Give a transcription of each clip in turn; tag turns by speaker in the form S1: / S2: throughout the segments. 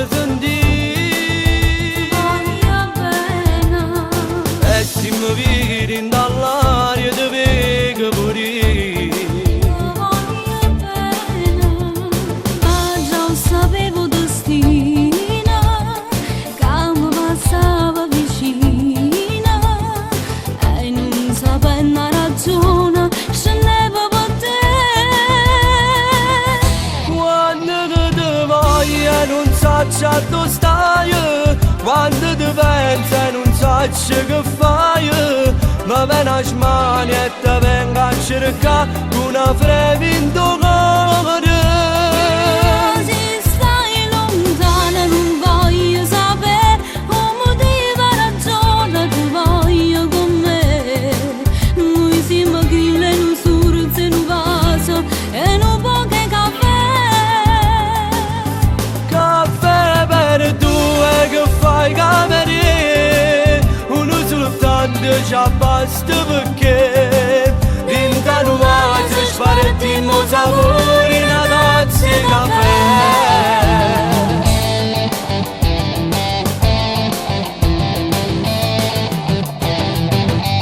S1: voglio sentire,
S2: voglio bene.
S1: e se mi vedi dall'aria ti vedo pure.
S2: Voglio bene, ma già sapevo destino che mi passava vicino e non sapevo la ragione scendevo per te.
S1: Quando ti voglio non so dove stai, quando ti penso non so che fai, ma vieni a smani e ti vengo a cercare una freve in tuo cuore.
S2: Se stai lontana non voglio sapere o motivo ragione ti voglio con me. Noi siamo chille in un surzo in un vaso e un po' che caffè.
S1: Caffè per due che fai cameriere, uno soltanto ci basta perché dentro un vaso spartiamo sapore in una tazza di caffè.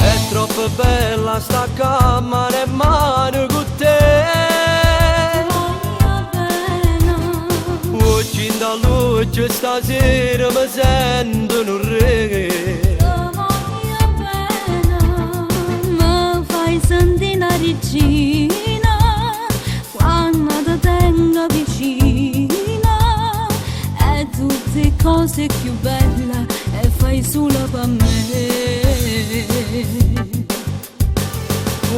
S1: È troppo bella sta camera e mano con te.
S2: Voglio bene,
S1: Oggi da luce stasera mi sento un re.
S2: voglio bene, mi fai sentire una regina quando ti tengo vicina e tutte cose più belle e fai solo per me.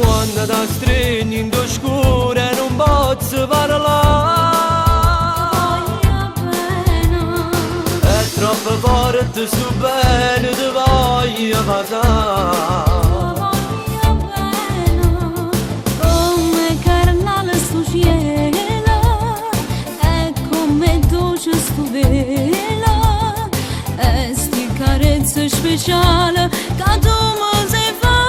S1: Quando ti stringi in tuo scuro e non posso parlare,
S2: Voglio bene,
S1: è troppo forte sto bene ti voglio passare.
S2: voglio bene, come carnale sto cielo e come dolce sto velo e sti carezze speciali che tu mi sai fare.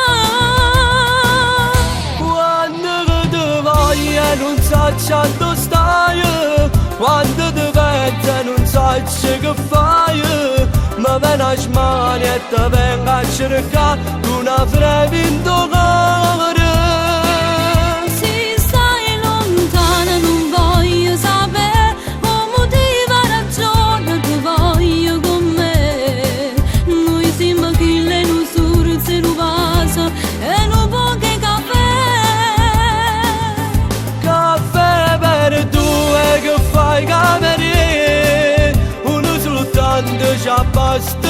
S1: Quando ti voglio non so dove stai, quando ti penso non so che fai, ma vieni a smani e ti vengo a cercare una freve in tuo cuore.
S2: Se stai lontana non voglio sapere o motivo ragione ti voglio con me. Noi siamo chille in un surzo in un vaso e un po' che caffè.
S1: Caffè per due che fai cameriere, uno soltanto ci basta